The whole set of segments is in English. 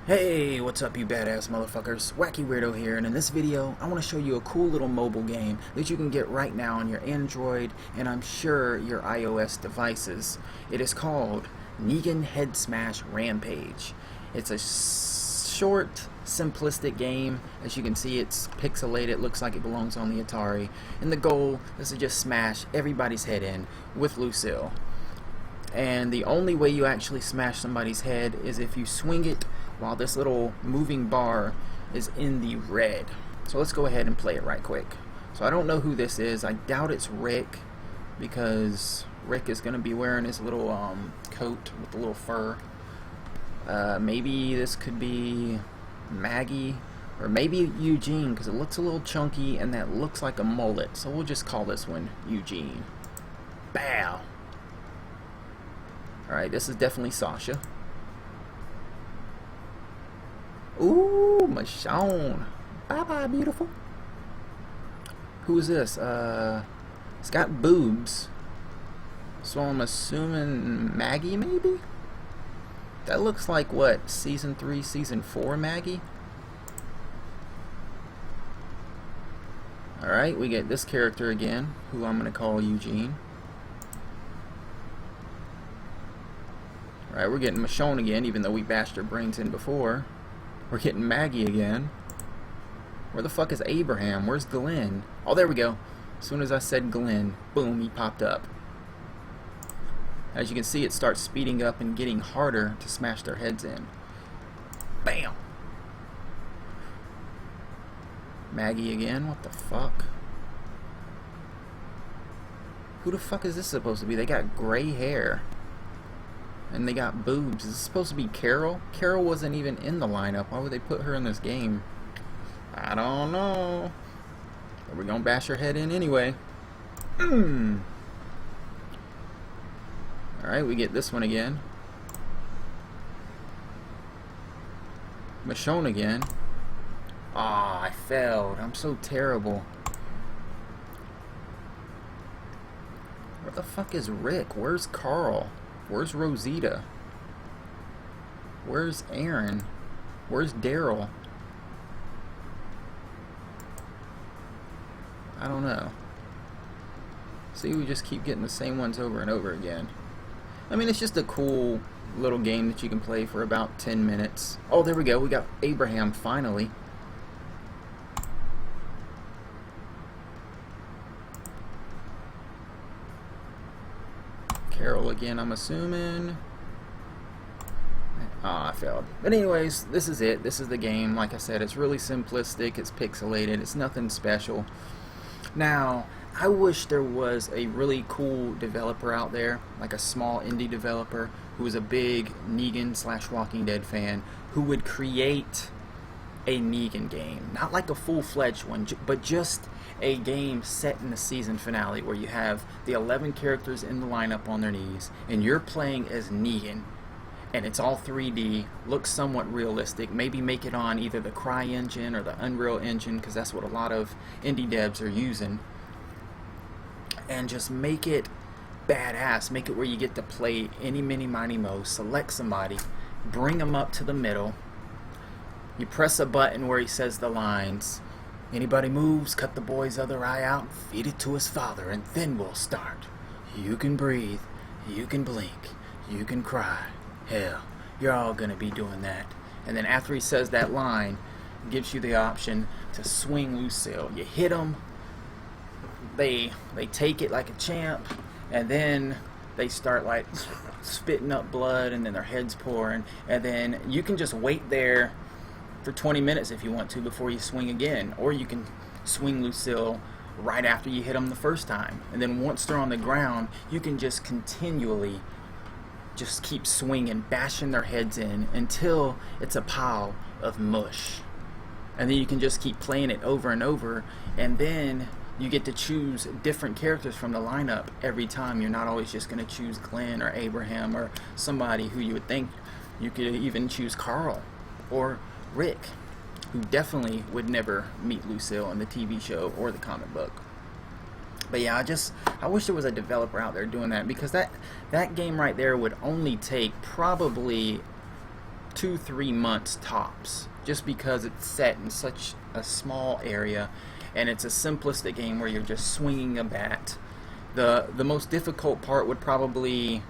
Hey, what's up you badass motherfuckers? Wacky Weirdo here, and in this video I want to show you a cool little mobile game that you can get right now on your Android and I'm sure your iOS devices. It is called Negan Head Smash Rampage. It's a short, simplistic game. As you can see, it's pixelated, it looks like it belongs on the Atari, and the goal is to just smash everybody's head in with Lucille. And the only way you actually smash somebody's head is if you swing it while this little moving bar is in the red. So let's go ahead and play it right quick. So I don't know who this is. I doubt it's Rick, because Rick is going to be wearing his little coat with the little fur. Maybe this could be Maggie, or maybe Eugene, because it looks a little chunky and that looks like a mullet. So we'll just call this one Eugene. Bow. Alright, this is definitely Sasha. Ooh, Michonne. Bye-bye, beautiful. Who is this? It's got boobs. So I'm assuming Maggie, maybe? That looks like, what, Season 3, Season 4 Maggie? Alright, we get this character again, who I'm going to call Eugene. Alright, we're getting Michonne again, even though we bashed her brains in before. We're getting Maggie again. Where the fuck is Abraham? Where's Glenn? Oh, there we go. As soon as I said Glenn, boom, he popped up. As you can see, it starts speeding up and getting harder to smash their heads in. Bam! Maggie again? What the fuck? Who the fuck is this supposed to be? They got gray hair. And they got boobs. Is this supposed to be Carol? Carol wasn't even in the lineup. Why would they put her in this game? I don't know. But we're gonna bash her head in anyway. Alright, we get this one again. Michonne again. Ah, I failed. I'm so terrible. Where the fuck is Rick? Where's Carl? Where's Rosita? Where's Aaron? Where's Daryl? I don't know. See, we just keep getting the same ones over and over again. I mean, it's just a cool little game that you can play for about 10 minutes. Oh, there we go. We got Abraham finally. Carol again, I'm assuming. Ah, I failed. But anyways, this is it. This is the game. Like I said, it's really simplistic. It's pixelated. It's nothing special. Now, I wish there was a really cool developer out there, like a small indie developer, who was a big Negan / Walking Dead fan, who would create a Negan game. Not like a full-fledged one, but just a game set in the season finale where you have the 11 characters in the lineup on their knees and you're playing as Negan, and it's all 3D, looks somewhat realistic. Maybe make it on either the Cry engine or the Unreal engine, because that's what a lot of indie devs are using, and just make it badass. Make it where you get to play any, mini, mighty, mo, select somebody, bring them up to the middle, you press a button where he says the lines, "Anybody moves, cut the boy's other eye out, feed it to his father, and then we'll start. You can breathe, you can blink, you can cry. Hell, you're all gonna be doing that." And then after he says that line, it gives you the option to swing Lucille. You hit them, they take it like a champ, and then they start like spitting up blood, and then their heads pouring, and then you can just wait there for 20 minutes if you want to before you swing again, or you can swing Lucille right after you hit them the first time, and then once they're on the ground you can just continually just keep swinging, bashing their heads in until it's a pile of mush, and then you can just keep playing it over and over, and then you get to choose different characters from the lineup every time. You're not always just going to choose Glenn or Abraham or somebody who you would think. You could even choose Carl or Rick, who definitely would never meet Lucille in the TV show or the comic book. But yeah, I wish there was a developer out there doing that, because that game right there would only take probably 2-3 months tops, just because it's set in such a small area and it's a simplistic game where you're just swinging a bat. The most difficult part would probably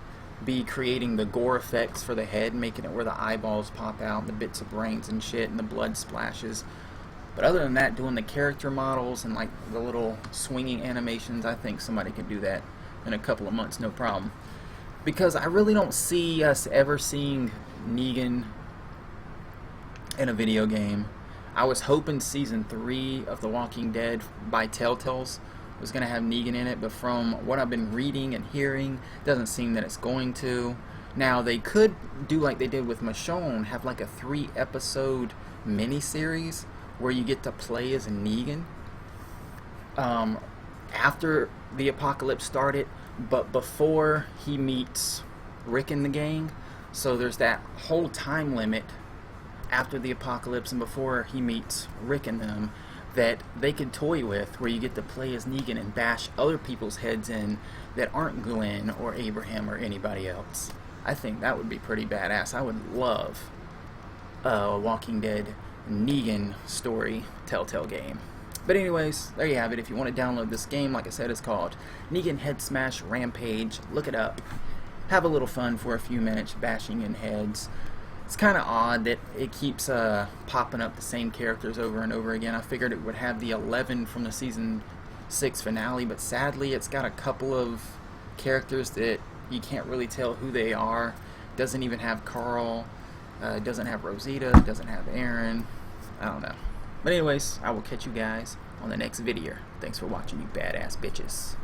be creating the gore effects for the head, making it where the eyeballs pop out and the bits of brains and shit and the blood splashes. But other than that, doing the character models and like the little swinging animations, I think somebody could do that in a couple of months, no problem. Because I really don't see us ever seeing Negan in a video game. I was hoping season 3 of The Walking Dead by Telltale's was going to have Negan in it, but from what I've been reading and hearing, it doesn't seem that it's going to. Now, they could do like they did with Michonne, have like a 3-episode miniseries where you get to play as Negan after the apocalypse started, but before he meets Rick and the gang. So there's that whole time limit after the apocalypse and before he meets Rick and them that they could toy with, where you get to play as Negan and bash other people's heads in that aren't Glenn or Abraham or anybody else. I think that would be pretty badass. I would love a Walking Dead Negan story Telltale game. But anyways, there you have it. If you want to download this game, like I said, it's called Negan Head Smash Rampage. Look it up. Have a little fun for a few minutes bashing in heads. It's kind of odd that it keeps popping up the same characters over and over again. I figured it would have the 11 from the season 6 finale, but sadly it's got a couple of characters that you can't really tell who they are. It doesn't even have Carl. It doesn't have Rosita. It doesn't have Aaron. I don't know. But anyways, I will catch you guys on the next video. Thanks for watching, you badass bitches.